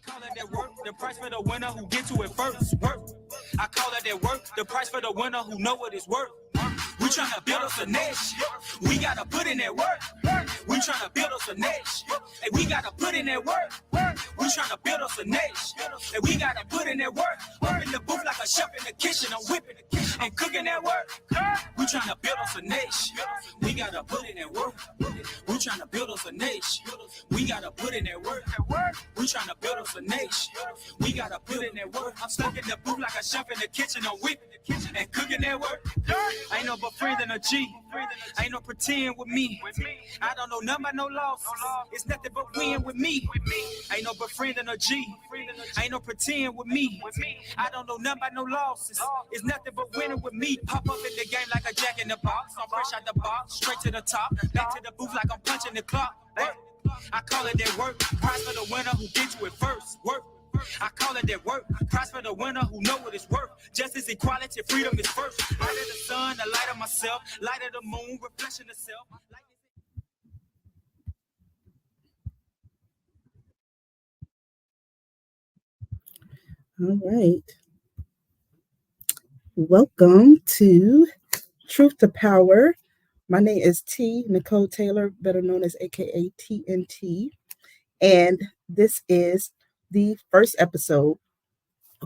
call it that work, the price for the winner who get to it first. Work. I call it that work, the price for the winner who know what it's worth. We tryna build us a niche. We gotta put in that work. We tryna build us a niche. And we gotta put in that work. We tryna build us a niche. And we gotta put in that work. I'm in the booth like a chef in the kitchen. I'm whipping the kitchen and cooking that work. We tryna build us a niche. We gotta put in that work. We tryna build us a niche. We gotta put in that work. We tryna build us a niche. We gotta put in that work. I'm stuck in the booth like a chef in the kitchen. I'm whipping the kitchen and cooking that work. Ain't no but friend and a G. Ain't no pretend with me. I don't know nothing but no loss. It's nothing but win with me. Ain't no but friend and a G. Ain't no pretend with me. I don't know nothing but no losses. It's nothing but winning with me. Pop up in the game like a jack in the box. I'm fresh out the box, straight to the top. Back to the booth like I'm punching the clock. Work. I call it that work. Prize for the winner who gets to it first. Work. I call it that work. Prize for the winner who know what it's worth. Justice, equality, freedom is first. Light of the sun, the light of myself. Light of the moon, reflection of self. All right. Welcome to Truth to Power. My name is T. Nicole Taylor, better known as AKA TNT. And this is the first episode,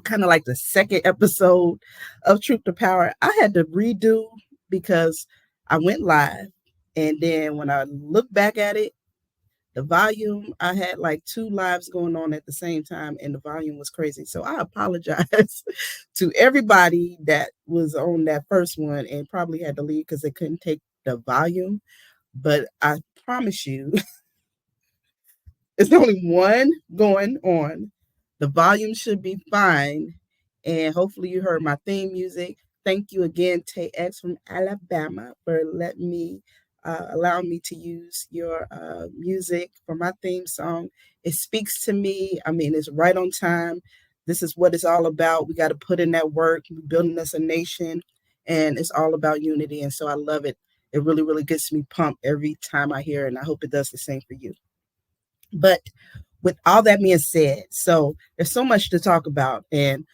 kind of like the second episode of Truth to Power. I had to redo because I went live. And then when I look back at it, the volume, I had like two lives going on at the same time and the volume was crazy. So I apologize to everybody that was on that first one and probably had to leave because they couldn't take the volume. But I promise you, it's only one going on. The volume should be fine. And hopefully you heard my theme music. Thank you again, Tay X from Alabama, for letting me allow me to use your music for my theme song. It speaks to me. I mean, it's right on time. This is what it's all about. We got to put in that work. We're building us a nation, and it's all about unity. And so I love it. It really, really gets me pumped every time I hear it, and I hope it does the same for you. But with all that being said, so there's so much to talk about, and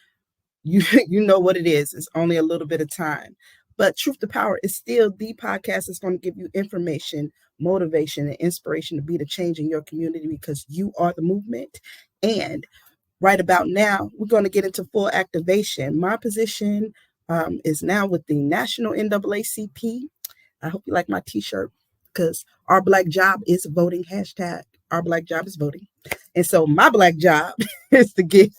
you you know what it is. It's only a little bit of time. But Truth to Power is still the podcast that's going to give you information, motivation, and inspiration to be the change in your community because you are the movement. And right about now, we're going to get into full activation. My position is now with the National NAACP. I hope you like my t-shirt because our black job is voting. Hashtag our black job is voting. And so my black job is to get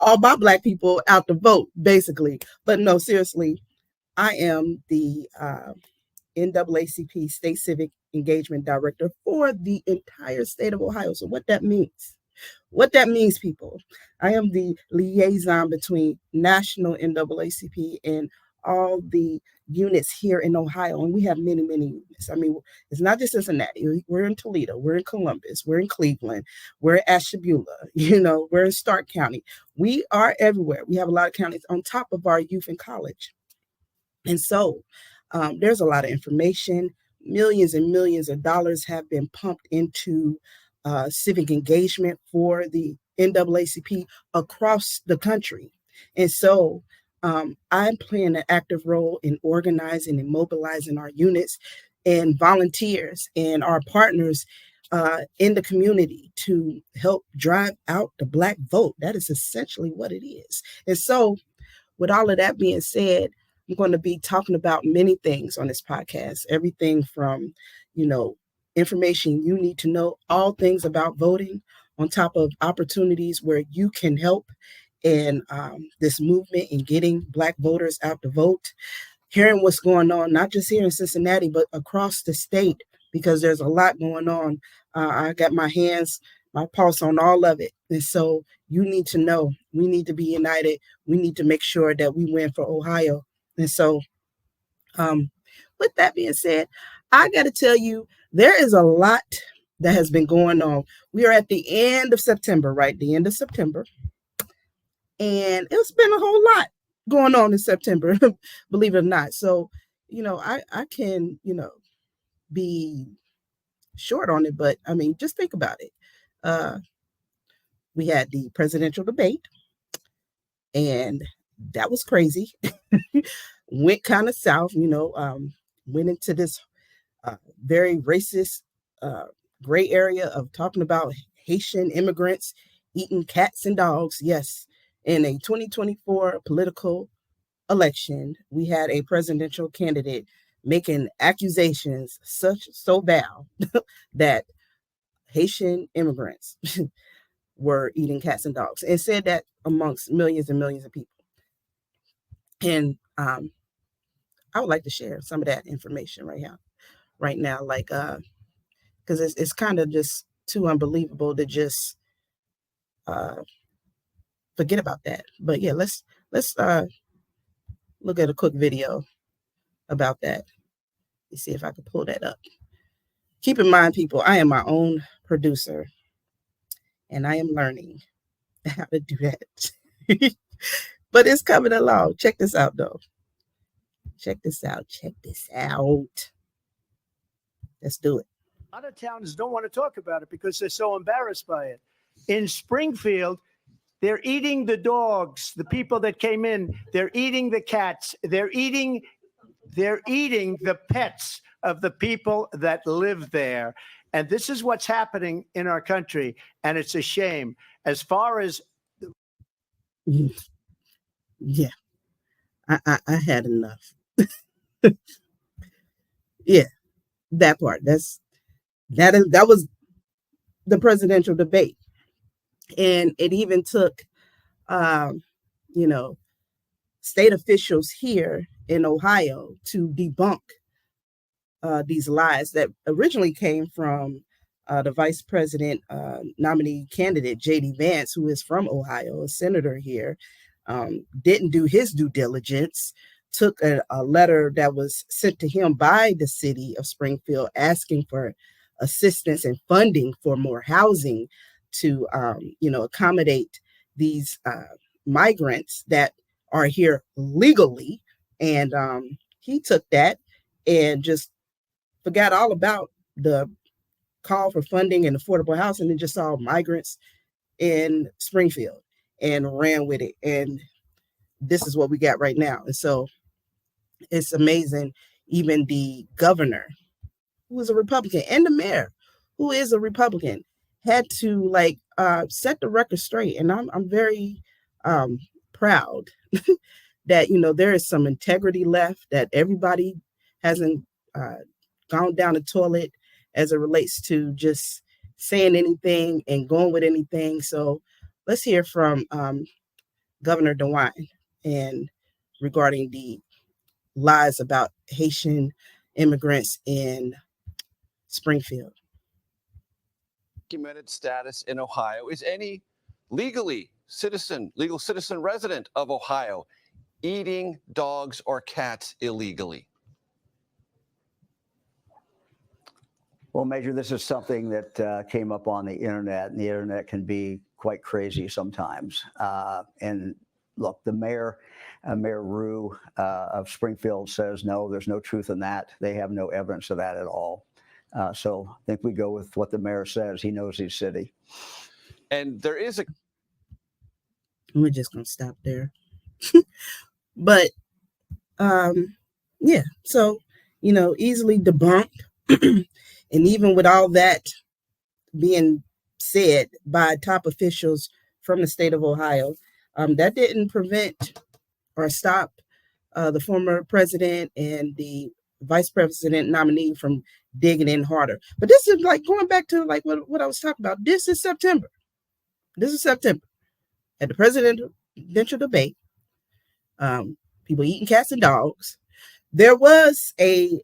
all my black people out to vote, basically. But no, seriously, I am the NAACP State Civic Engagement Director for the entire state of Ohio. So what that means, people, I am the liaison between national NAACP and all the units here in Ohio. And we have many, many units. I mean, it's not just Cincinnati. We're in Toledo. We're in Columbus. We're in Cleveland. We're in Ashtabula. We're in Stark County. We are everywhere. We have a lot of counties on top of our youth and college. And so there's a lot of information. Millions and millions of dollars have been pumped into civic engagement for the NAACP across the country. And so I'm playing an active role in organizing and mobilizing our units and volunteers and our partners in the community to help drive out the Black vote. That is essentially what it is. And so with all of that being said, I'm going to be talking about many things on this podcast, everything from, information you need to know, all things about voting, on top of opportunities where you can help in this movement in getting Black voters out to vote, hearing what's going on, not just here in Cincinnati, but across the state, because there's a lot going on. I got my pulse on all of it. And so you need to know, we need to be united. We need to make sure that we win for Ohio. And so with that being said, I got to tell you, there is a lot that has been going on. We are at the end of September, right? The end of September. And it's been a whole lot going on in September, believe it or not. So, I can, be short on it, but I mean, just think about it. we had the presidential debate, and that was crazy. Went kind of south, went into this very racist uh, gray area of talking about Haitian immigrants eating cats and dogs. Yes, in a 2024 political election, we had a presidential candidate making accusations so vile that Haitian immigrants were eating cats and dogs, and said that amongst millions and millions of people. And I would like to share some of that information right now, like because it's kind of just too unbelievable to just uh, forget about that. But yeah, let's look at a quick video about that. Let's see if I can pull that up. Keep in mind, people, I am my own producer, and I am learning how to do that. But it's coming along. Check this out, though. Check this out. Check this out. Let's do it. A lot of towns don't want to talk about it because they're so embarrassed by it. In Springfield, they're eating the dogs, the people that came in. They're eating the cats. They're eating the pets of the people that live there. And this is what's happening in our country. And it's a shame. As far as yeah, I had enough. Yeah, that part. That was the presidential debate, and it even took, um, you know, state officials here in Ohio to debunk these lies that originally came from the vice president nominee candidate, J.D. Vance, who is from Ohio, a senator here, didn't do his due diligence, took a letter that was sent to him by the city of Springfield asking for assistance and funding for more housing to, accommodate these migrants that are here legally. And he took that and just forgot all about the call for funding and affordable housing and just saw migrants in Springfield and ran with it. And this is what we got right now. And so it's amazing. Even the governor, who is a Republican, and the mayor, who is a Republican, had to set the record straight. And I'm very proud that there is some integrity left, that everybody hasn't gone down the toilet as it relates to just saying anything and going with anything. So let's hear from Governor DeWine and regarding the lies about Haitian immigrants in Springfield. Documented status in Ohio is any legal citizen resident of Ohio eating dogs or cats illegally. Well, Major, this is something that came up on the internet, and the internet can be quite crazy sometimes. And look, the mayor, Mayor Rue of Springfield, says no, there's no truth in that. They have no evidence of that at all. So I think we go with what the mayor says. He knows his city. And there is a... We're just going to stop there. But, yeah, so, easily debunked. And even with all that being said by top officials from the state of Ohio, that didn't prevent or stop the former president and the vice president nominee from digging in harder. But this is going back to what I was talking about. This is September. At the presidential debate, people eating cats and dogs. There was a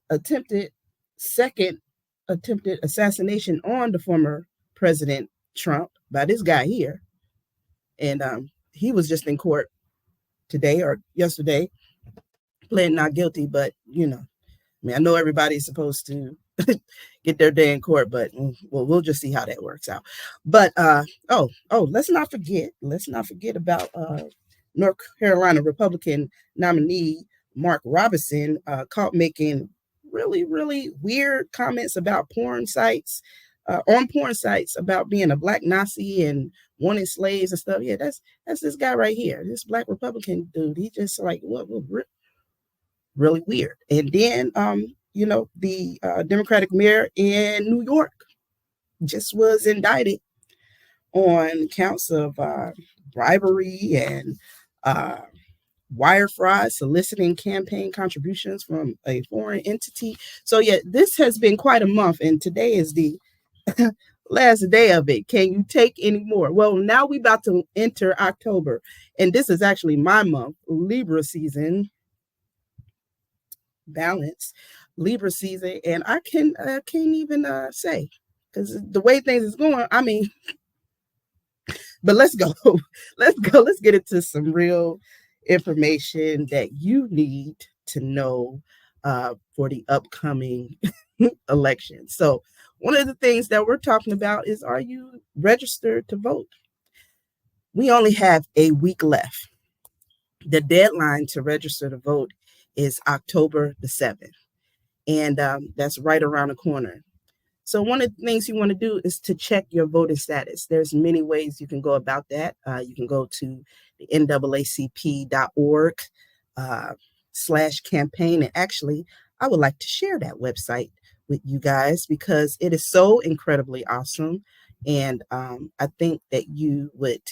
second attempted assassination on the former President Trump by this guy here. And he was just in court today or yesterday, pleading not guilty. But, I know everybody's supposed to get their day in court, but we'll just see how that works out. But, let's not forget about North Carolina Republican nominee Mark Robinson, caught making really, really weird comments about porn sites on porn sites about being a black Nazi and wanting slaves and stuff. Yeah, that's this guy right here, this black Republican dude. He just like what really weird. And then the Democratic mayor in New York just was indicted on counts of bribery and wire fraud, soliciting campaign contributions from a foreign entity. So yeah, this has been quite a month, and today is the last day of it. Can you take any more? Well, now we about to enter October, and this is actually my month, Libra season, balance, Libra season, and I can't even say, because the way things is going, I mean, but let's go. Let's get into some real information that you need to know for the upcoming election. So one of the things that we're talking about is, are you registered to vote? We only have a week left. The deadline to register to vote is October the 7th. And that's right around the corner. So one of the things you want to do is to check your voting status. There's many ways you can go about that. You can go to the NAACP.org /campaign. And actually, I would like to share that website with you guys because it is so incredibly awesome. And I think that you would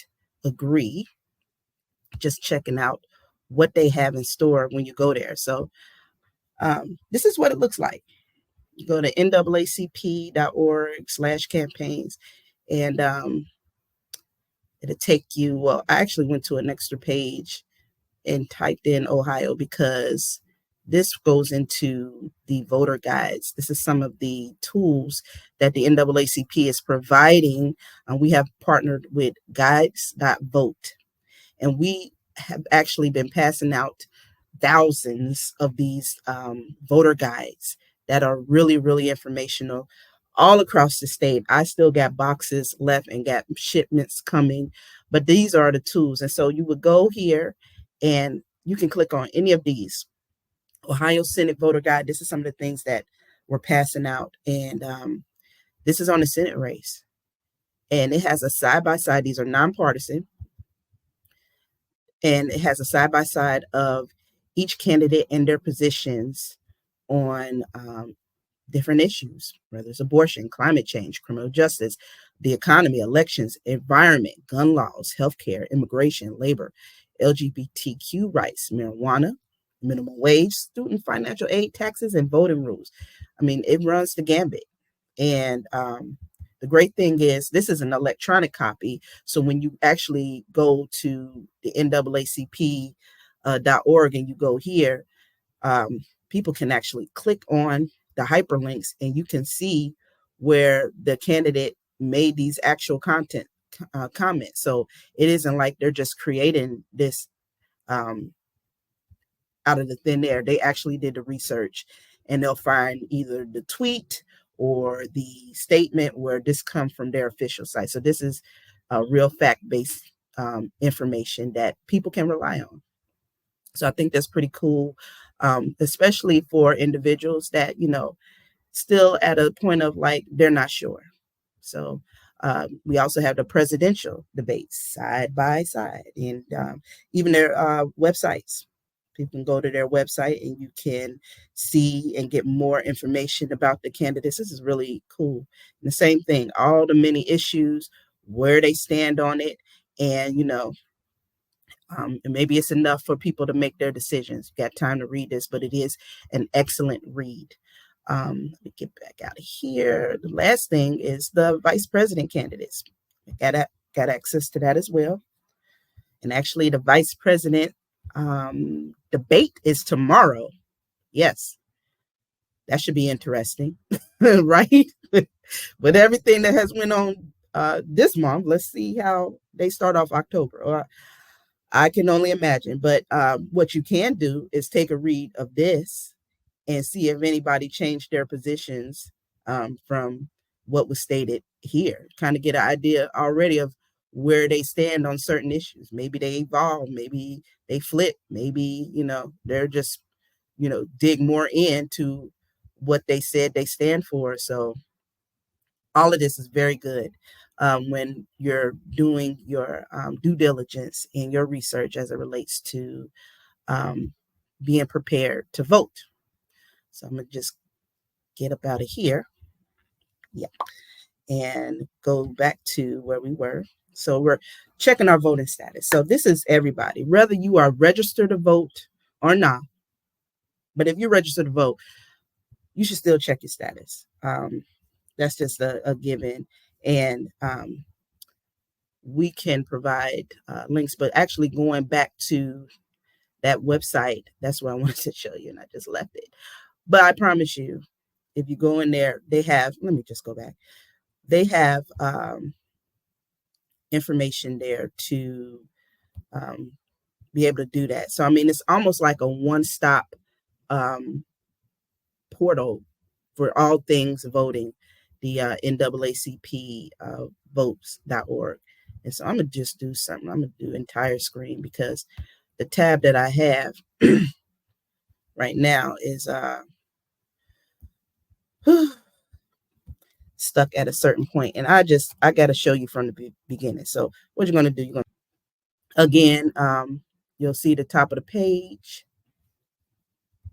agree just checking out what they have in store when you go there. So this is what it looks like. You go to NAACP.org /campaigns, and it'll take you, well, I actually went to an extra page and typed in Ohio because this goes into the voter guides. This is some of the tools that the NAACP is providing. We have partnered with guides.vote, and we have actually been passing out thousands of these voter guides that are really, really informational all across the state. I still got boxes left and got shipments coming, but these are the tools. And so you would go here and you can click on any of these. Ohio Senate Voter Guide. This is some of the things that we're passing out. And this is on the Senate race. And it has a side-by-side. These are nonpartisan. And it has a side-by-side of each candidate and their positions on different issues, whether it's abortion, climate change, criminal justice, the economy, elections, environment, gun laws, healthcare, immigration, labor, LGBTQ rights, marijuana, minimum wage, student financial aid, taxes, and voting rules. I mean, it runs the gambit. And the great thing is this is an electronic copy. So when you actually go to the NAACP.org and you go here, people can actually click on the hyperlinks and you can see where the candidate made these actual content comments. So it isn't like they're just creating this out of the thin air. They actually did the research, and they'll find either the tweet or the statement where this comes from their official site. So this is real fact-based information that people can rely on. So I think that's pretty cool, especially for individuals that, still at a point of like, they're not sure. So we also have the presidential debates side by side, and even their websites. People can go to their website and you can see and get more information about the candidates. This is really cool. And the same thing, all the many issues, where they stand on it, and and maybe it's enough for people to make their decisions. You got time to read this, but it is an excellent read. Let me get back out of here. The last thing is the vice president candidates. Got access to that as well. And actually, the vice president debate is tomorrow. Yes, that should be interesting, right? With everything that has went on this month, let's see how they start off October. I can only imagine. But what you can do is take a read of this and see if anybody changed their positions from what was stated here. Kind of get an idea already of where they stand on certain issues. Maybe they evolve, maybe they flip, maybe, they're just, dig more into what they said they stand for. So all of this is very good when you're doing your due diligence in your research as it relates to being prepared to vote. So I'm going to just get up out of here. Yeah. And go back to where we were. So we're checking our voting status. So this is everybody, whether you are registered to vote or not. But if you're registered to vote, you should still check your status. That's just a given. And we can provide links, but actually going back to that website, that's what I wanted to show you, and I just left it. But I promise you, if you go in there, they have, let me just go back. They have information there to be able to do that. So, I mean, it's almost like a one-stop portal for all things voting, the NAACP votes.org. And so I'm going to just do something. I'm going to do entire screen because the tab that I have right now is stuck at a certain point. And I got to show you from the beginning. So what you're going to do, you're going to, again, you'll see the top of the page.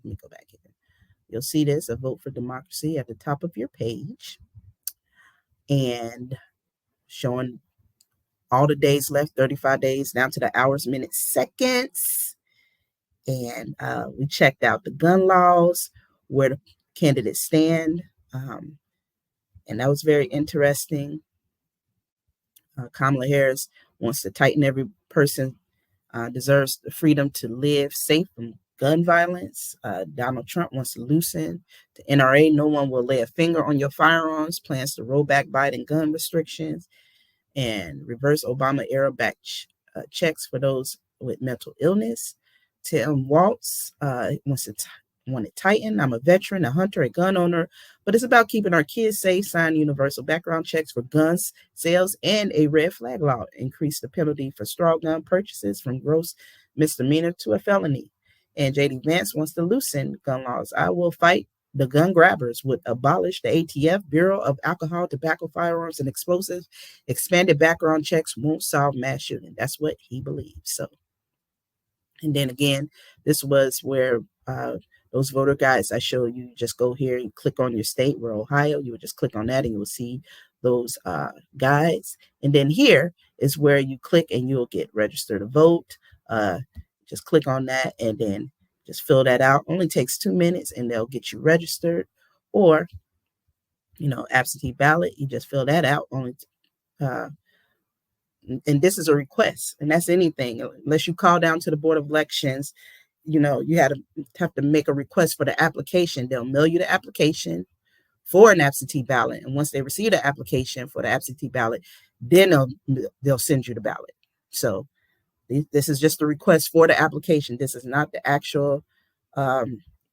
Let me go back here. You'll see this, a vote for democracy at the top of your page and showing all the days left, 35 days down to the hours, minutes, seconds. And we checked out the gun laws, where the candidates stand. And that was very interesting. Kamala Harris wants to tighten every person deserves the freedom to live safe from gun violence. Donald Trump wants to loosen the NRA. No one will lay a finger on your firearms. Plans to roll back Biden gun restrictions and reverse Obama era back checks for those with mental illness. Tim Waltz wants to want it tightened. I'm a veteran, a hunter, a gun owner, but it's about keeping our kids safe. Sign universal background checks for guns sales and a red flag law. Increase the penalty for straw gun purchases from gross misdemeanor to a felony. And JD Vance wants to loosen gun laws. I will fight the gun grabbers, would abolish the ATF, Bureau of Alcohol, Tobacco, Firearms, and Explosives. Expanded background checks won't solve mass shooting. That's what he believes. So, and then again, this was where those voter guides I showed you, just go here and click on your state. We're Ohio. You would just click on that and you will see those guides. And then here is where you click and you'll get registered to vote. Just click on that and then just fill that out. Only takes 2 minutes and they'll get you registered. Or, absentee ballot, you just fill that out. Only and this is a request, and that's anything. Unless you call down to the Board of Elections, you have to make a request for the application. They'll mail you the application for an absentee ballot, and once they receive the application for the absentee ballot, then they'll send you the ballot. So this is just a request for the application. This is not the actual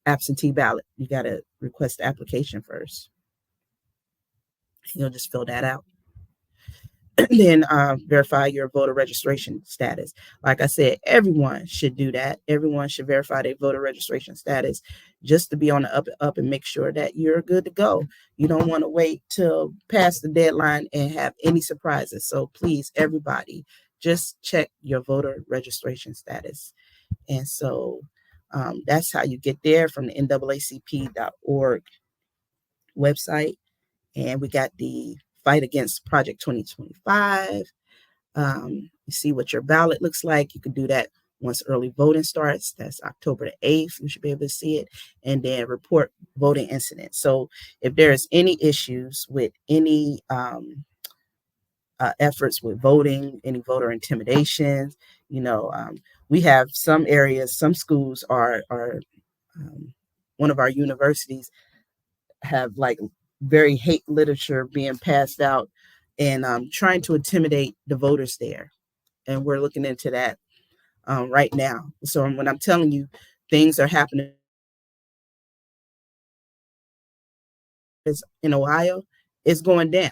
absentee ballot. You got to request the application first. You'll just fill that out. Then verify your voter registration status. Like I said, everyone should do that. Everyone should verify their voter registration status just to be on the up and make sure that you're good to go. You don't want to wait till past the deadline and have any surprises. So please, everybody, just check your voter registration status. And so that's how you get there from the NAACP.org website. And we got the Fight Against Project 2025. You see what your ballot looks like. You can do that once early voting starts. That's October the 8th. You should be able to see it. And then report voting incidents. So if there's any issues with any efforts with voting, any voter intimidation, we have some areas, some schools are one of our universities have like very hate literature being passed out and trying to intimidate the voters there. And we're looking into that right now. So when I'm telling you things are happening in Ohio, it's going down.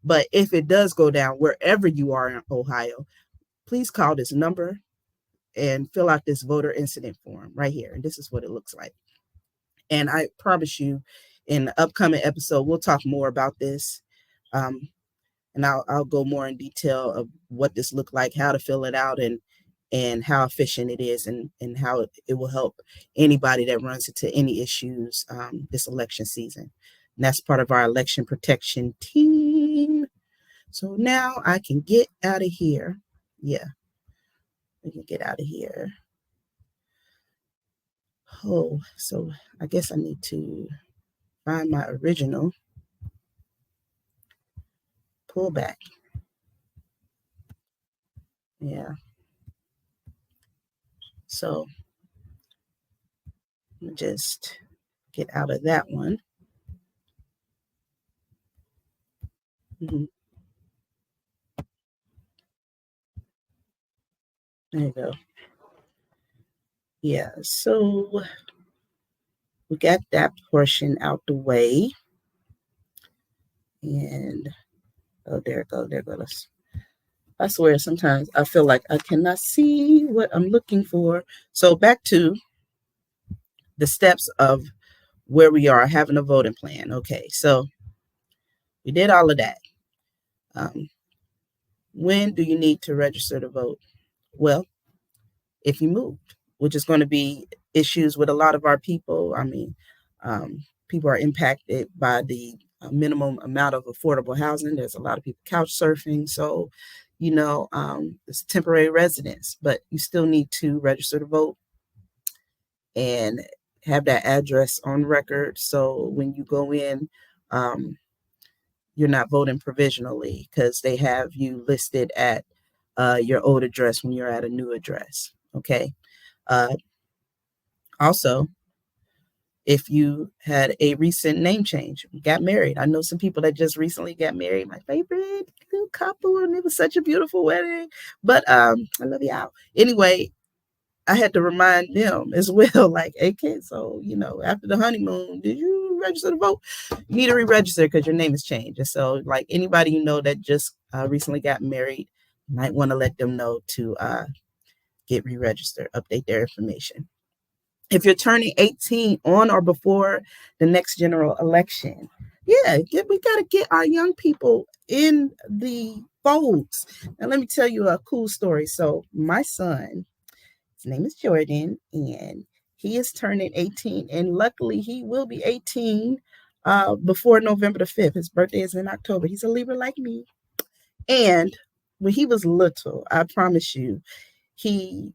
But if it does go down wherever you are in Ohio, please call this number and fill out this voter incident form right here. And this is what it looks like. And I promise you, in the upcoming episode, we'll talk more about this. And I'll go more in detail of what this looked like, how to fill it out, and how efficient it is, and how it will help anybody that runs into any issues this election season. And that's part of our election protection team. So now I can get out of here. Yeah, we can get out of here. Oh, so I guess I need to find my original pullback. Yeah. So let me just get out of that one. Mhm. There you go. Yeah, so we got that portion out the way. And oh, there it goes. There it goes. I swear sometimes I feel like I cannot see what I'm looking for. So back to the steps of where we are having a voting plan. Okay, so we did all of that. When do you need to register to vote? Well, if you moved, which is going to be issues with a lot of our people. I mean, people are impacted by the minimum amount of affordable housing. There's a lot of people couch surfing. So, it's temporary residence, but you still need to register to vote and have that address on record. So when you go in, you're not voting provisionally because they have you listed at your old address when you're at a new address. Okay. Also, if you had a recent name change, got married. I know some people that just recently got married, my favorite little couple, and it was such a beautiful wedding. But I love y'all. Anyway, I had to remind them as well, like, hey kids, so after the honeymoon, did you register to vote? You need to re-register because your name has changed. And so, like anybody that just recently got married, you might want to let them know to get re-registered, update their information. If you're turning 18 on or before the next general election, we got to get our young people in the folds. Now, let me tell you a cool story. So my son, his name is Jordan, and he is turning 18, and luckily he will be 18 before November the 5th. His birthday is in October. He's a Libra like me. And when he was little, I promise you, when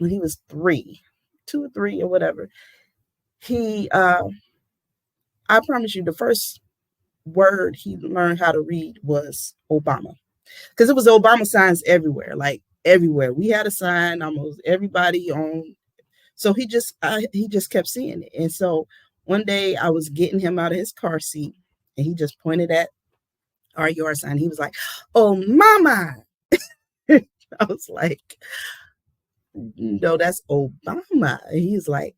he was 2 or 3 or whatever, I promise you, the first word he learned how to read was Obama, because it was Obama signs everywhere, like everywhere. We had a sign almost everybody on. So he just kept seeing it. And so one day I was getting him out of his car seat, and he just pointed at our yard sign. He was like, "Oh, mama." I was like, "No, that's Obama." And he's like,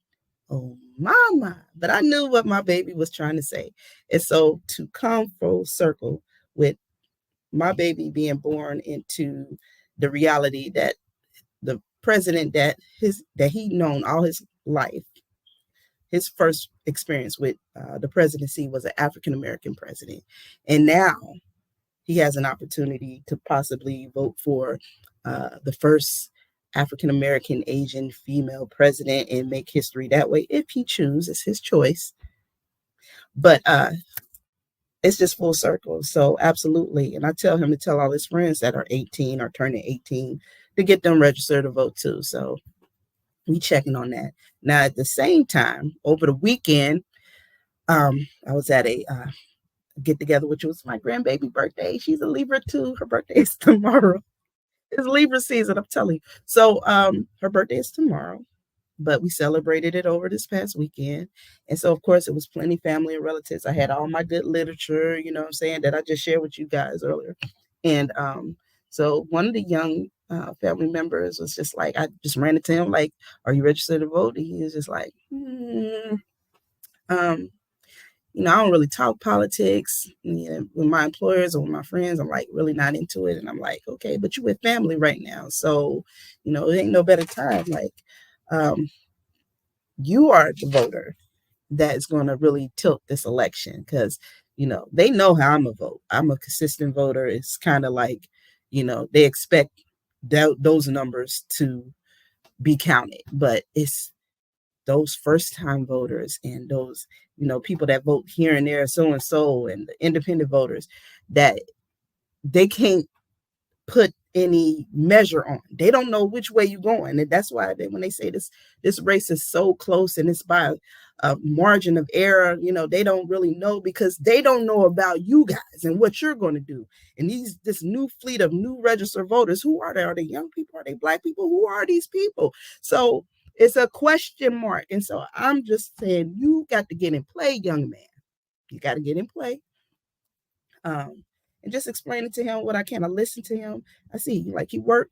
"Oh, mama." But I knew what my baby was trying to say. And so to come full circle with my baby being born into the reality that the president that he known all his life, his first experience with the presidency was an African-American president. And now he has an opportunity to possibly vote for the first African-American Asian female president and make history that way if he chooses. It's his choice. But it's just full circle. So absolutely. And I tell him to tell all his friends that are 18 or turning 18 to get them registered to vote too. So we checking on that. Now, at the same time, over the weekend, I was at a get together, which was my grandbaby birthday. She's a Libra too. Her birthday is tomorrow. It's Libra season, I'm telling you. So her birthday is tomorrow, but we celebrated it over this past weekend. And so, of course, it was plenty family and relatives. I had all my good literature, what I'm saying, that I just shared with you guys earlier. And so one of the young family members was just like, I just ran into him like, "Are you registered to vote?" And he was just like, I don't really talk politics with my employers or with my friends. I'm like really not into it. And I'm like, okay, but you with family right now. So, it ain't no better time. Like, you are the voter that is going to really tilt this election because, they know how I'm a vote. I'm a consistent voter. It's kind of like, they expect those numbers to be counted, but it's those first time voters and those, people that vote here and there, so and the independent voters that they can't put any measure on. They don't know which way you're going. And that's why when they say this race is so close and it's by a margin of error, they don't really know because they don't know about you guys and what you're going to do. And this new fleet of new registered voters, who are they? Are they young people? Are they Black people? Who are these people? So it's a question mark. And so I'm just saying, you got to get in play, young man. You got to get in play. And just explaining to him what I can. I listen to him. I see, like, you work,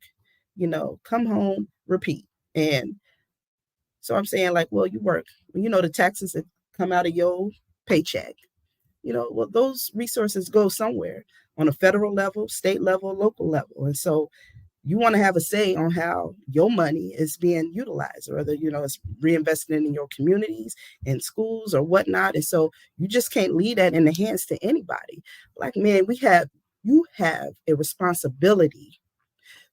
come home, repeat. And so I'm saying, like, well, you work. The taxes that come out of your paycheck, well, those resources go somewhere on a federal level, state level, local level. And so you want to have a say on how your money is being utilized, whether, it's reinvested in your communities and schools or whatnot. And so you just can't leave that in the hands to anybody. Like, man, you have a responsibility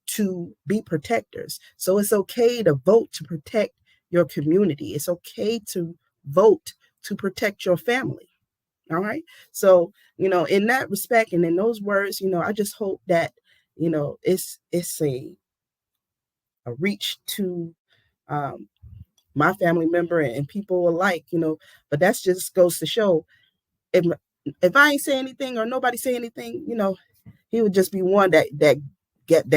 to be protectors. So it's okay to vote to protect your community. It's okay to vote to protect your family. All right. So, in that respect and in those words, I just hope that it's a reach to my family member and people alike, but that's just goes to show if I ain't say anything or nobody say anything, he would just be one that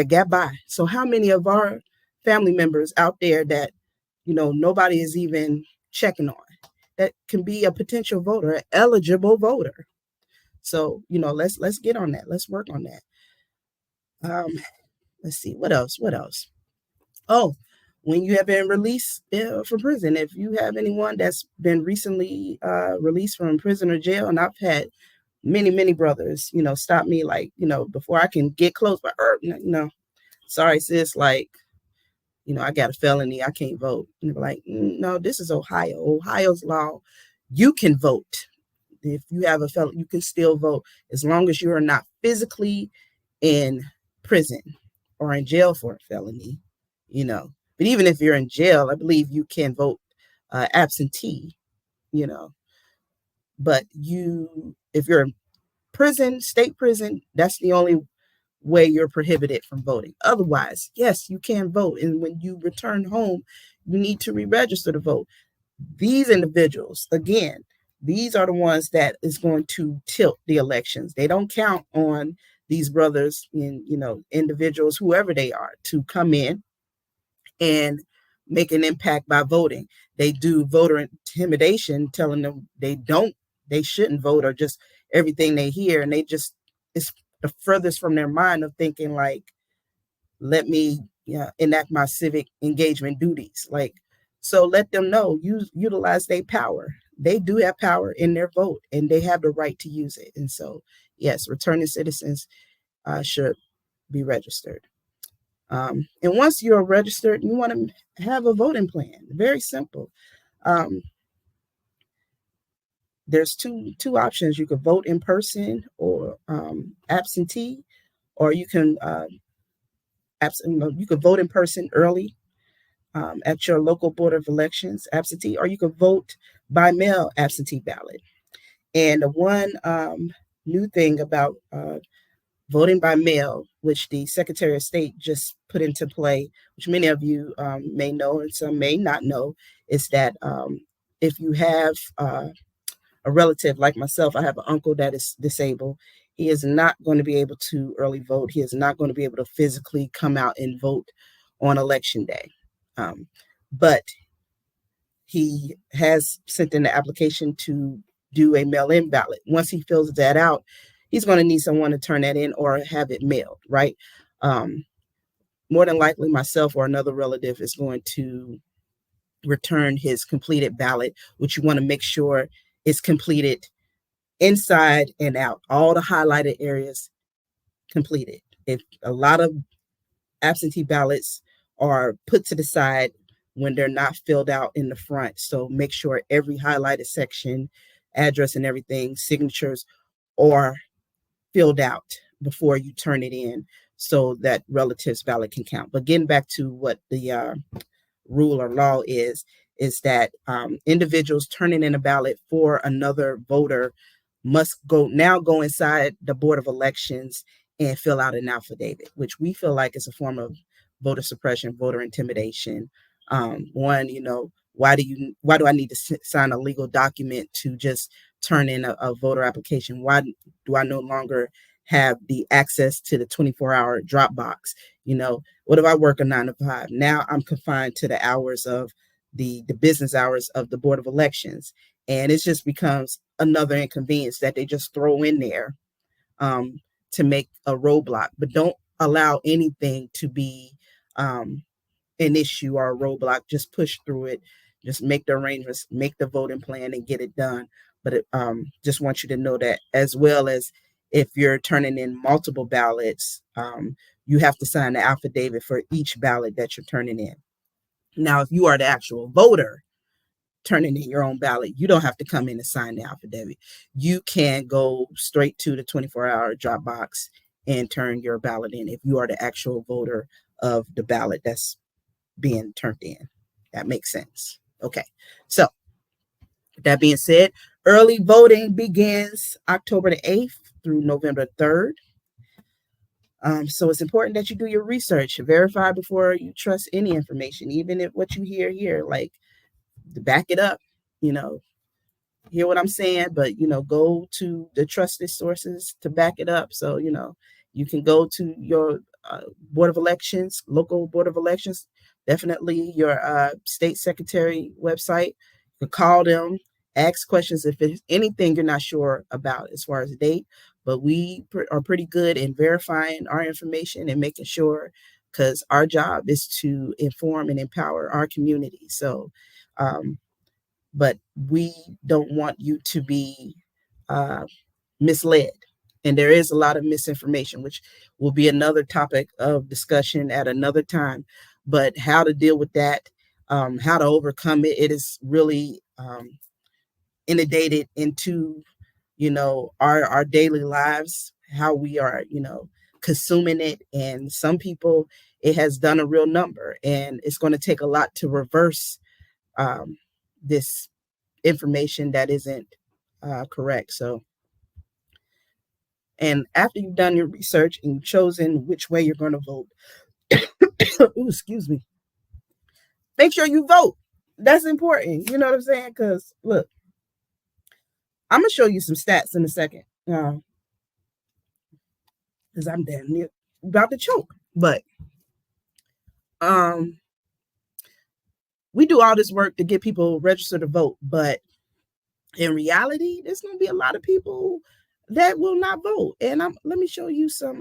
got by. So how many of our family members out there that, nobody is even checking on that can be a potential voter, an eligible voter? So, let's get on that. Let's work on that. Let's see, what else? Oh, when you have been released from prison, if you have anyone that's been recently released from prison or jail, and I've had many brothers, stop me, like, before I can get close, but sorry, sis, like, I got a felony, I can't vote. And they're like, no, this is Ohio. Ohio's law, you can vote. If you have a felony, you can still vote as long as you are not physically in prison or in jail for a felony, But even if you're in jail, I believe you can vote absentee, But if you're in prison, state prison, that's the only way you're prohibited from voting. Otherwise, yes, you can vote. And when you return home, you need to re-register to vote. These individuals, again, these are the ones that is going to tilt the elections. They don't count on these brothers and, individuals, whoever they are, to come in and make an impact by voting. They do voter intimidation, telling them they shouldn't vote, or just everything they hear. And it's the furthest from their mind of thinking, like, let me enact my civic engagement duties. Like, so let them know, utilize their power. They do have power in their vote and they have the right to use it. And so, yes, returning citizens should be registered. And once you're registered, you want to have a voting plan. Very simple. There's two options. You could vote in person or absentee, or you can you could vote in person early at your local board of elections, absentee, or you could vote by mail, absentee ballot. And the one new thing about voting by mail, which the Secretary of State just put into play, which many of you may know and some may not know, is that if you have a relative like myself, I have an uncle that is disabled. He is not going to be able to early vote. He is not going to be able to physically come out and vote on election day. But he has sent in the application to do a mail-in ballot. Once he fills that out, he's going to need someone to turn that in or have it mailed, right? More than likely, myself or another relative is going to return his completed ballot, which you want to make sure is completed inside and out, all the highlighted areas completed. If a lot of absentee ballots are put to the side when they're not filled out in the front. So make sure every highlighted section, address and everything, signatures or filled out before you turn it in so that relatives' ballot can count. But getting back to what the rule or law is that individuals turning in a ballot for another voter must go inside the Board of Elections and fill out an affidavit, which we feel like is a form of voter suppression, voter intimidation. One, why do I need to sign a legal document to just turn in a voter application? Why do I no longer have the access to the 24-hour drop box? What if I work a 9 to 5? Now I'm confined to the hours of the business hours of the Board of Elections. And it just becomes another inconvenience that they just throw in there to make a roadblock. But don't allow anything to be an issue or a roadblock. Just push through it. Just make the arrangements, make the voting plan, and get it done. But just want you to know that, as well as if you're turning in multiple ballots, you have to sign the affidavit for each ballot that you're turning in. Now, if you are the actual voter turning in your own ballot, you don't have to come in and sign the affidavit. You can go straight to the 24-hour drop box and turn your ballot in if you are the actual voter of the ballot that's being turned in. That makes sense. Okay. So that being said, early voting begins October the 8th through November 3rd. So it's important that you do your research, verify before you trust any information, even if what you hear here, like, to back it up, hear what I'm saying, but, go to the trusted sources to back it up. So, you can go to your Board of Elections, local Board of Elections, definitely your state secretary website. You can call them, ask questions if there's anything you're not sure about as far as date. But we are pretty good in verifying our information and making sure, because our job is to inform and empower our community. So, but we don't want you to be misled. And there is a lot of misinformation, which will be another topic of discussion at another time. But how to deal with that, how to overcome it, it is really inundated into our daily lives, how we are consuming it. And some people, it has done a real number, and it's going to take a lot to reverse this information that isn't correct. So, and after you've done your research and you've chosen which way you're going to vote, ooh, excuse me, make sure you vote. That's important. You know what I'm saying? Because look, I'm going to show you some stats in a second, because I'm damn near about to choke. But we do all this work to get people registered to vote. But in reality, there's going to be a lot of people that will not vote. And let me show you some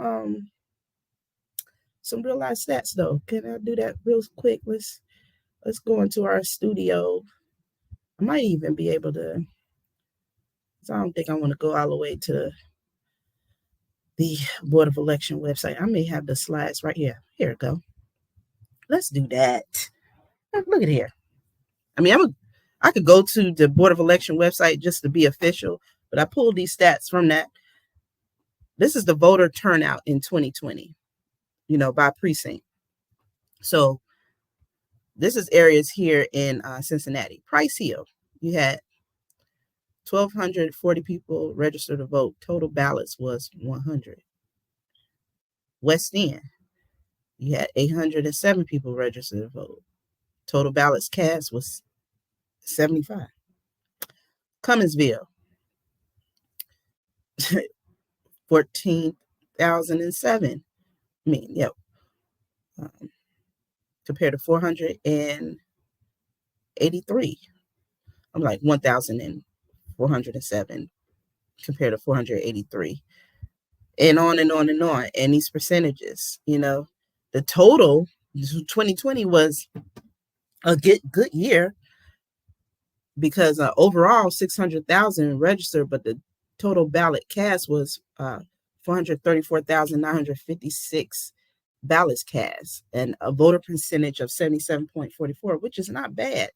real life stats, though. Can I do that real quick? Let's go into our studio. I might even be able to. So I don't think I want to go all the way to the Board of Election website. I may have the slides right here. Here we go. Let's do that. Look at here. I mean, I could go to the Board of Election website just to be official, but I pulled these stats from that. This is the voter turnout in 2020, by precinct. So this is areas here in Cincinnati. Price Hill, you had 1,240 people registered to vote. Total ballots was 100. West End, you had 807 people registered to vote. Total ballots cast was 75. Cumminsville, 14,007. Compared to 483. I'm like 1,407 compared to 483. And on and on and on. And these percentages, the total 2020 was a good year, because overall 600,000 registered, but the total ballot cast was 434,956 ballots cast, and a voter percentage of 77.44, which is not bad.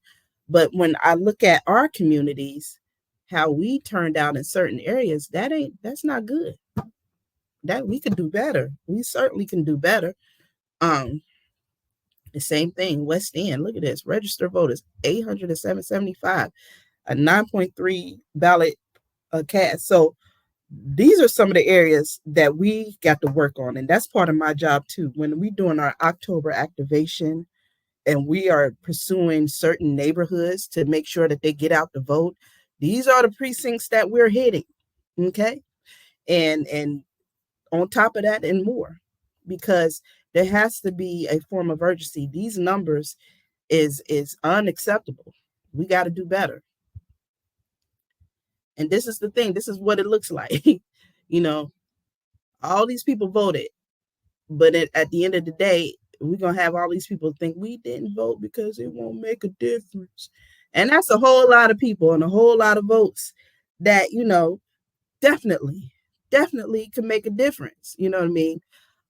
But when I look at our communities, how we turned out in certain areas, that's not good. That we could do better. We certainly can do better. Um, the same thing, West End. Look at this. Registered voters, 807.75, a 9.3 ballot cast. So these are some of the areas that we got to work on. And that's part of my job too. When we doing our October activation and we are pursuing certain neighborhoods to make sure that they get out to vote, these are the precincts that we're hitting. Okay. And on top of that and more, because there has to be a form of urgency. These numbers is unacceptable. We got to do better. And this is the thing. This is what it looks like. You know, all these people voted, but at the end of the day, we're going to have all these people think we didn't vote because it won't make a difference. And that's a whole lot of people and a whole lot of votes that, you know, definitely can make a difference. You know what I mean?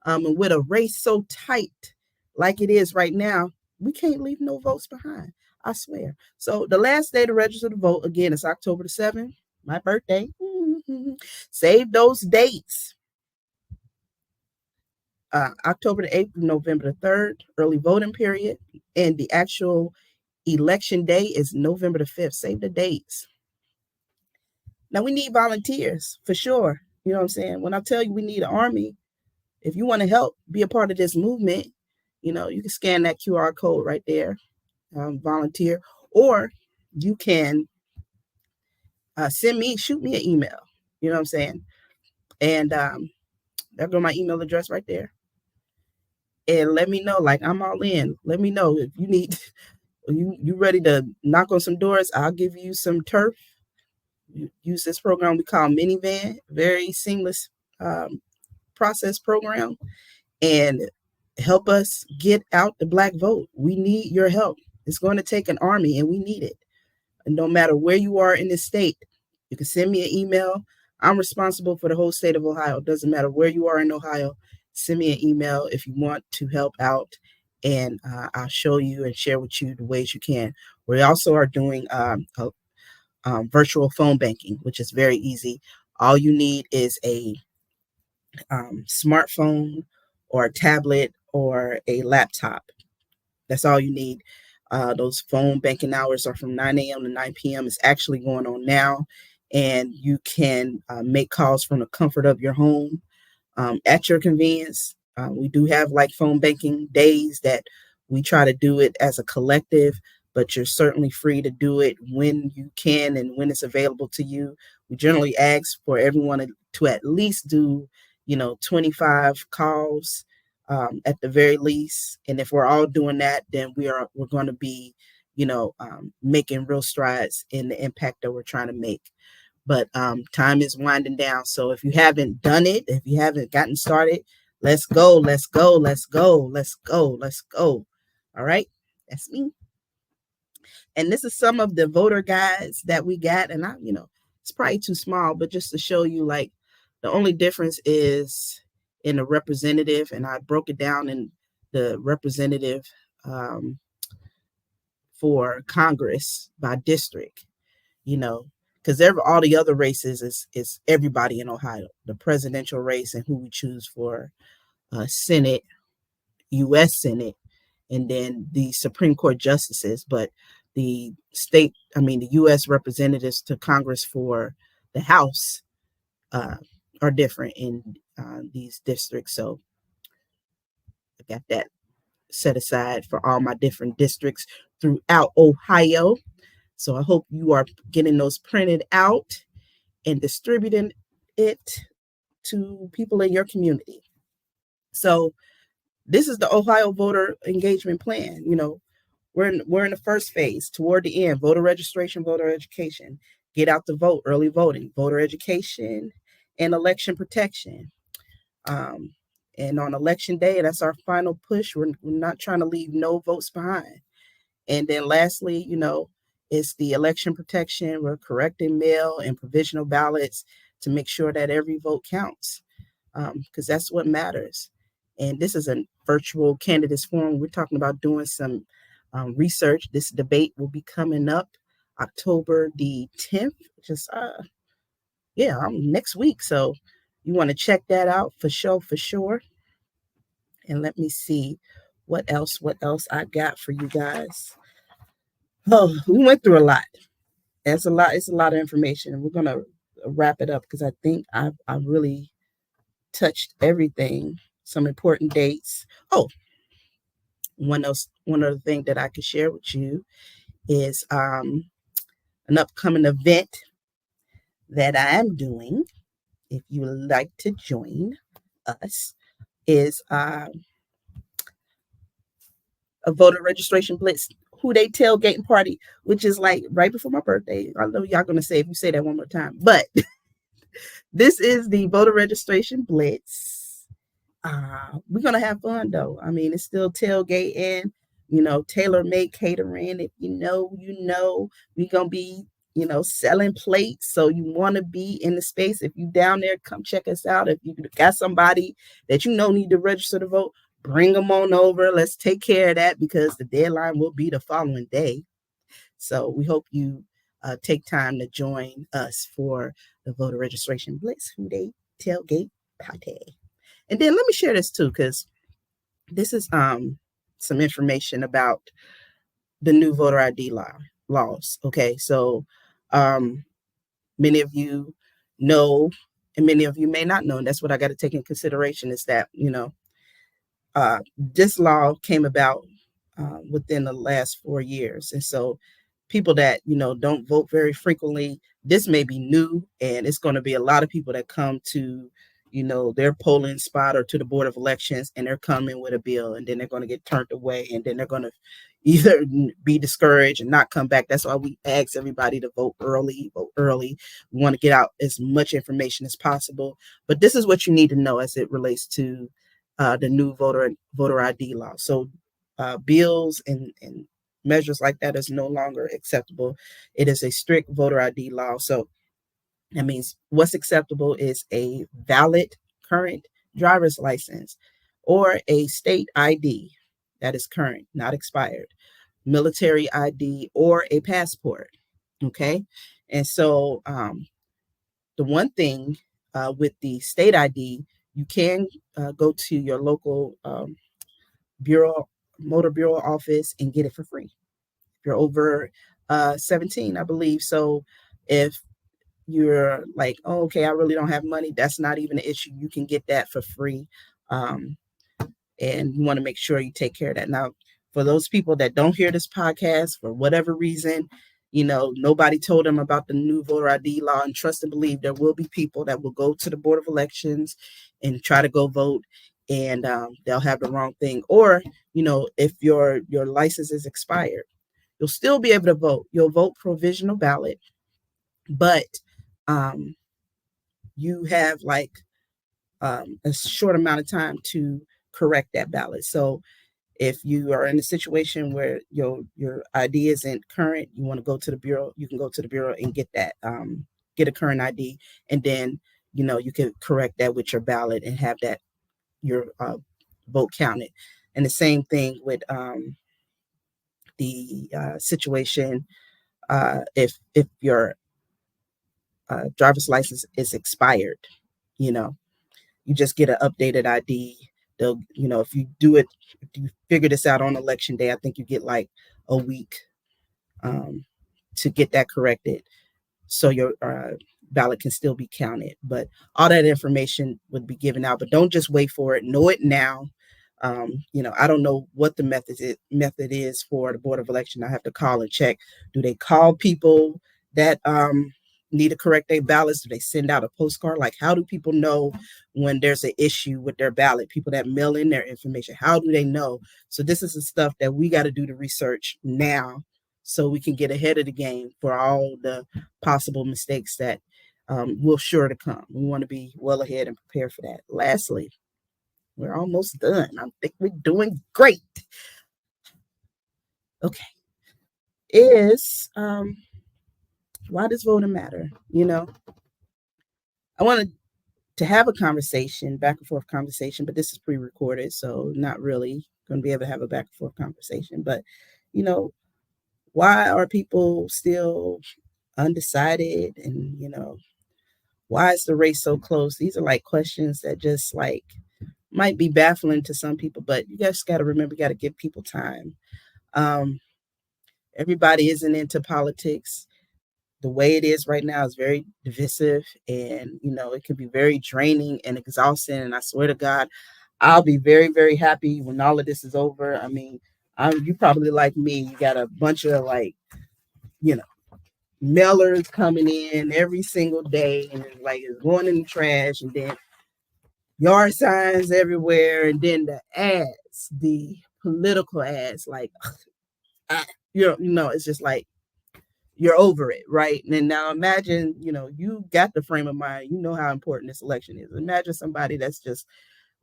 And with a race so tight like it is right now, we can't leave no votes behind. I swear. So the last day to register to vote, again, is October the 7th, my birthday. Save those dates. October the 8th, November the 3rd, early voting period. And the actual election day is November the 5th. Save the dates. Now, we need volunteers for sure. You know what I'm saying? When I tell you we need an army, if you want to help be a part of this movement, you know, you can scan that QR code right there, volunteer, or you can shoot me an email. You know what I'm saying? And that'll go my email address right there. And let me know, like, I'm all in. Let me know if you need, you ready to knock on some doors. I'll give you some turf. You use this program we call Minivan, very seamless process program, and help us get out the Black vote. We need your help. It's going to take an army, and we need it. And no matter where you are in the state, you can send me an email. I'm responsible for the whole state of Ohio. It doesn't matter where you are in Ohio. Send me an email if you want to help out, and I'll show you and share with you the ways you can. We also are doing virtual phone banking, which is very easy. All you need is a smartphone or a tablet or a laptop. That's all you need. Those phone banking hours are from 9 a.m. to 9 p.m. It's actually going on now. And you can make calls from the comfort of your home at your convenience. We do have like phone banking days that we try to do it as a collective, but you're certainly free to do it when you can and when it's available to you. We generally ask for everyone to at least do, 25 calls at the very least. And if we're all doing that, then we're going to be, making real strides in the impact that we're trying to make. But time is winding down. So if you haven't done it, if you haven't gotten started, let's go. All right. That's me. And this is some of the voter guides that we got. And it's probably too small, but just to show you, like, the only difference is in the representative. And I broke it down in the representative for Congress by district, because all the other races is everybody in Ohio, the presidential race and who we choose for Senate, U.S. Senate, and then the Supreme Court justices. But the U.S. representatives to Congress for the House are different in these districts. So I got that set aside for all my different districts throughout Ohio. So I hope you are getting those printed out and distributing it to people in your community. So this is the Ohio Voter Engagement Plan. We're in the first phase, toward the end: voter registration, voter education, get out to vote, early voting, voter education, and election protection. And on election day, that's our final push. We're not trying to leave no votes behind. And then lastly, it's the election protection. We're correcting mail and provisional ballots to make sure that every vote counts, because that's what matters. And this is a virtual candidates forum. We're talking about doing some research. This debate will be coming up October the 10th, just next week. So you want to check that out for sure. And let me see what else I got for you guys. Oh, we went through a lot. It's a lot of information. And we're gonna wrap it up because I think I really touched everything. Some important dates. Oh, one other thing that I could share with you is an upcoming event that I am doing. If you would like to join us, is a voter registration blitz, who they tailgating party, which is like right before my birthday. I know y'all gonna say if you say that one more time, but this is the voter registration blitz. We're gonna have fun though. I mean, it's still tailgating, tailor-made catering. If you know, we're gonna be, selling plates. So you want to be in the space. If you down there, come check us out. If you got somebody that need to register to vote, bring them on over. Let's take care of that because the deadline will be the following day. So we hope you take time to join us for the voter registration blitz, who they tailgate party. And then let me share this too, because this is some information about the new voter ID laws. Okay, so many of you know, and many of you may not know, and that's what I got to take in consideration is that, this law came about within the last 4 years. And so people that, don't vote very frequently, this may be new, and it's going to be a lot of people that come to, their polling spot or to the Board of Elections, and they're coming with a bill, and then they're going to get turned away, and then they're going to either be discouraged and not come back. That's why we ask everybody to vote early. We want to get out as much information as possible. But this is what you need to know as it relates to the new voter ID law. So bills and measures like that is no longer acceptable. It is a strict voter ID law. So that means what's acceptable is a valid current driver's license or a state ID that is current, not expired, military ID, or a passport. Okay. And so the one thing with the state ID, you can go to your local motor bureau office and get it for free. If you're over 17, I believe. So if you're like, oh, okay, I really don't have money, that's not even an issue. You can get that for free. And you want to make sure you take care of that. Now, for those people that don't hear this podcast for whatever reason, nobody told them about the new voter ID law, and trust and believe there will be people that will go to the Board of Elections and try to go vote, and they'll have the wrong thing. Or, if your license is expired, you'll still be able to vote. You'll vote provisional ballot, but you have like a short amount of time to correct that ballot. So if you are in a situation where your ID isn't current, you want to go to the bureau, you can go to the bureau and get that, get a current ID, and then you can correct that with your ballot and have that your vote counted. And the same thing with the situation if your driver's license is expired, you just get an updated ID. They'll, if you figure this out on election day, I think you get like a week to get that corrected, so your ballot can still be counted. But all that information would be given out, but don't just wait for it. Know it now. I don't know what the method is for the Board of Election. I have to call and check. Do they call people that need to correct their ballots? Do they send out a postcard? Like, how do people know when there's an issue with their ballot? People that mail in their information, how do they know? So this is the stuff that we got to do the research now, so we can get ahead of the game for all the possible mistakes that will sure to come. We want to be well ahead and prepare for that. Lastly, we're almost done. I think we're doing great. Okay. Is why does voting matter? I wanted to have a conversation, back and forth conversation, but this is pre-recorded, so not really going to be able to have a back and forth conversation. But, why are people still undecided? And, why is the race so close? These are like questions that just like might be baffling to some people, but you guys got to remember, you got to give people time. Um, Everybody isn't into politics. The way it is right now is very divisive, and it can be very draining and exhausting. And I swear to God, I'll be very, very happy when all of this is over. I mean, you probably like me. You got a bunch of like, you know, mailers coming in every single day, and it's going in the trash, and then yard signs everywhere, and then the ads, the political ads, like, it's just like you're over it, right? And now imagine, you got the frame of mind, how important this election is. Imagine somebody that's just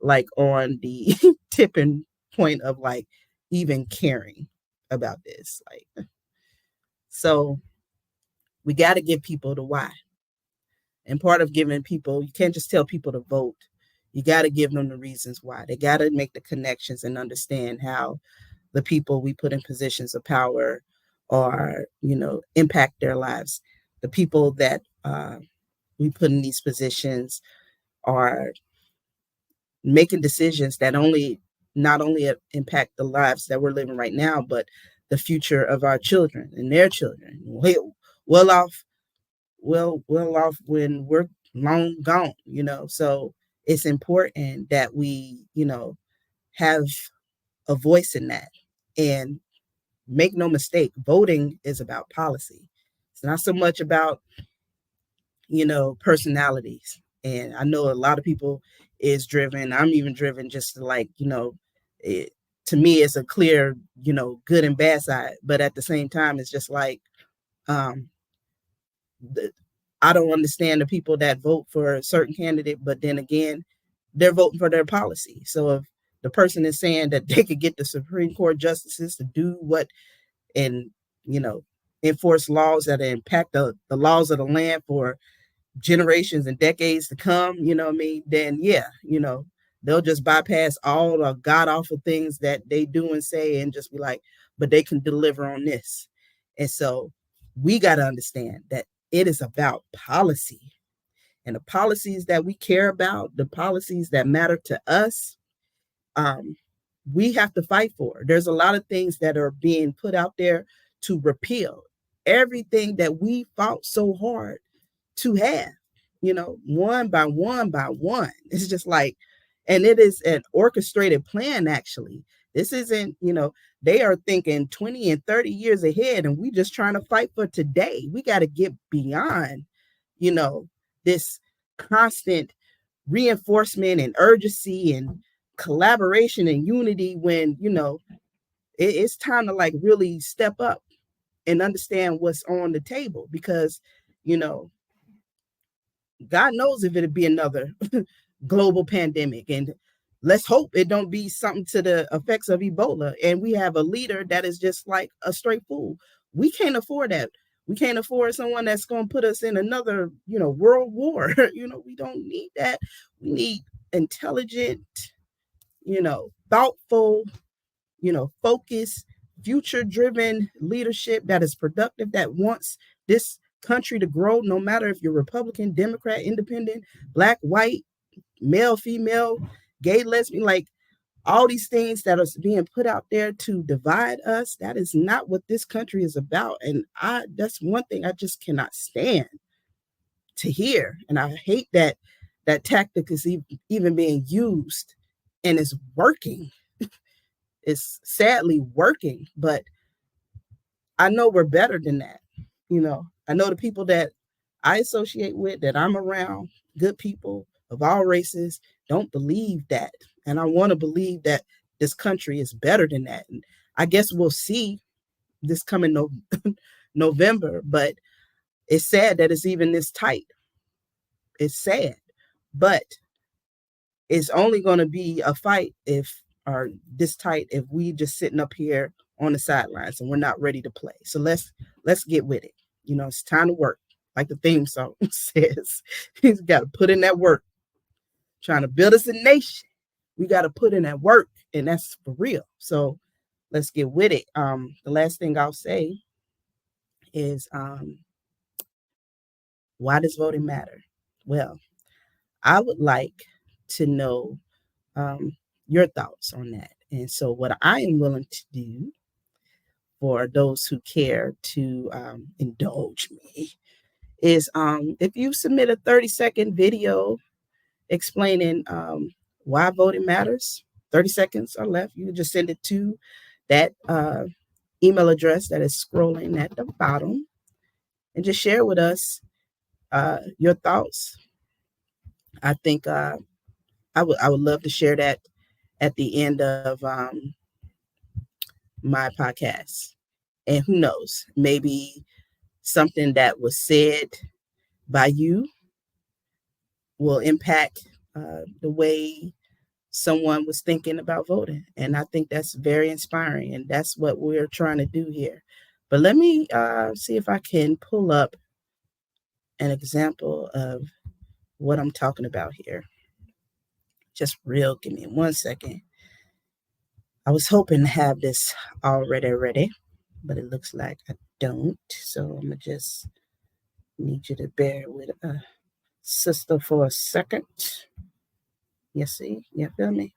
like on the tipping point of like even caring about this. Like, so we got to give people the why. And part of giving people, you can't just tell people to vote. You got to give them the reasons why. They got to make the connections and understand how the people we put in positions of power or, impact their lives. The people that we put in these positions are making decisions that not only impact the lives that we're living right now, but the future of our children and their children. Well off when we're long gone, So it's important that we, have a voice in that. And make no mistake, voting is about policy. It's not so much about, personalities. And I know a lot of people is driven. I'm even driven just to like, to me, it's a clear, good and bad side. But at the same time, it's just like, um, I don't understand the people that vote for a certain candidate, but then again, they're voting for their policy. So if the person is saying that they could get the Supreme Court justices to do what and, enforce laws that impact the laws of the land for generations and decades to come, then yeah, they'll just bypass all the god awful things that they do and say and just be like, but they can deliver on this. And so we got to understand that it is about policy, and the policies that we care about, the policies that matter to us, we have to fight for. There's a lot of things that are being put out there to repeal everything that we fought so hard to have, one by one by one. It's just like, and it is an orchestrated plan, actually. This isn't, they are thinking 20 and 30 years ahead, and we just trying to fight for today. We got to get beyond, this constant reinforcement and urgency and collaboration and unity when, it's time to like really step up and understand what's on the table, because, God knows if it'd be another global pandemic. And let's hope it don't be something to the effects of Ebola. And we have a leader that is just like a straight fool. We can't afford that. We can't afford someone that's going to put us in another, world war. We don't need that. We need intelligent, thoughtful, focused, future-driven leadership that is productive, that wants this country to grow, no matter if you're Republican, Democrat, Independent, Black, white, male, female, gay, lesbian, like all these things that are being put out there to divide us. That is not what this country is about. And that's one thing I just cannot stand to hear. And I hate that tactic is even being used, and it's working. It's sadly working, but I know we're better than that. I know the people that I associate with, that I'm around, good people of all races, don't believe that. And I want to believe that this country is better than that. And I guess we'll see this coming November, but it's sad that it's even this tight. It's sad, but it's only going to be a fight or this tight if we just sitting up here on the sidelines and we're not ready to play. So let's get with it. It's time to work. Like the theme song says, he's got to put in that work. Trying to build us a nation, we got to put in that work, and that's for real. So let's get with it. The last thing I'll say is why does voting matter? Well, I would like to know your thoughts on that. And so, what I am willing to do for those who care to indulge me is if you submit a 30-second video explaining why voting matters, 30 seconds or less, you can just send it to that email address that is scrolling at the bottom and just share with us your thoughts. I think I would love to share that at the end of my podcast. And who knows, maybe something that was said by you will impact the way someone was thinking about voting. And I think that's very inspiring. And that's what we're trying to do here. But let me see if I can pull up an example of what I'm talking about here. Just give me 1 second. I was hoping to have this already ready, but it looks like I don't. So I'm going to just need you to bear with a sister for a second. You see? You feel me?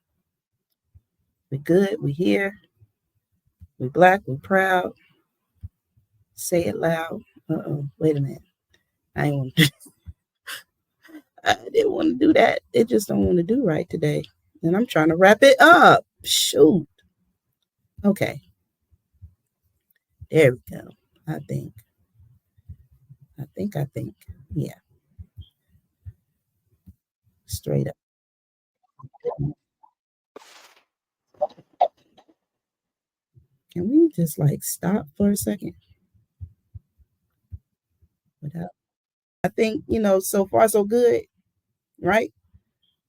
We good. We here. We Black. We proud. Say it loud. Wait a minute. I didn't want to do that. It just don't want to do right today. And I'm trying to wrap it up. Shoot. Okay. There we go. I think. Yeah. Straight up. Can we just stop for a second? I think, so far so good, right?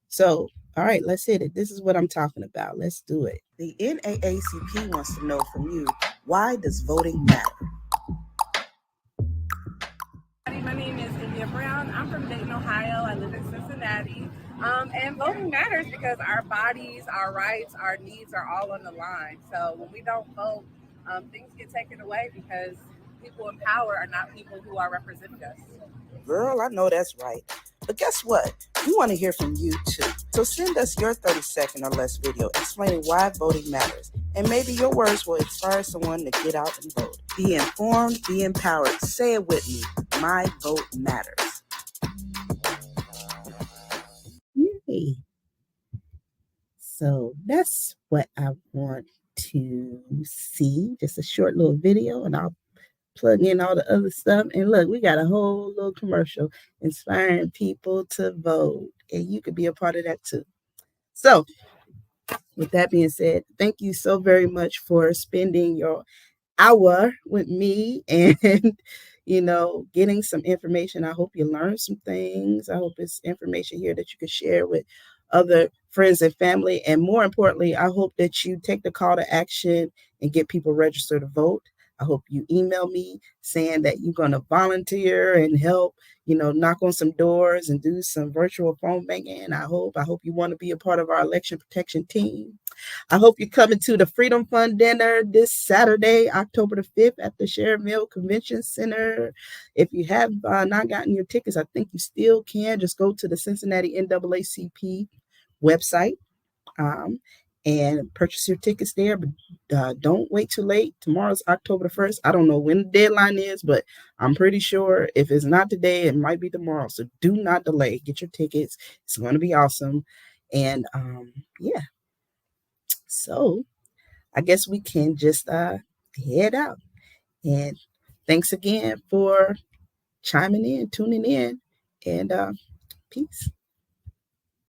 So, all right, let's hit it. This is what I'm talking about. Let's do it. The NAACP wants to know from you, why does voting matter? My name is India Brown. I'm from Dayton, Ohio. I live in Cincinnati. And voting matters because our bodies, our rights, our needs are all on the line. So when we don't vote, things get taken away because people in power are not people who are representing us. Girl, I know that's right. But guess what? We want to hear from you too. So send us your 30-second or less video explaining why voting matters. And maybe your words will inspire someone to get out and vote. Be informed, be empowered. Say it with me. My vote matters. Yay. So that's what I want to see. Just a short little video, and I'll plug in all the other stuff. And look, we got a whole little commercial inspiring people to vote. And you could be a part of that too. So with that being said, thank you so very much for spending your hour with me and, getting some information. I hope you learned some things. I hope it's information here that you can share with other friends and family. And more importantly, I hope that you take the call to action and get people registered to vote. I hope you email me saying that you're going to volunteer and help, knock on some doors and do some virtual phone banking. I hope you want to be a part of our election protection team. I hope you're coming to the Freedom Fund dinner this Saturday, October the 5th at the Sherrill Convention Center. If you have not gotten your tickets, I think you still can. Just go to the Cincinnati NAACP website and purchase your tickets there. But don't wait too late. Tomorrow's October the 1st. I don't know when the deadline is, but I'm pretty sure if it's not today, it might be tomorrow. So do not delay. Get your tickets. It's going to be awesome. And yeah. So I guess we can just head out. And thanks again for chiming in, tuning in, and peace.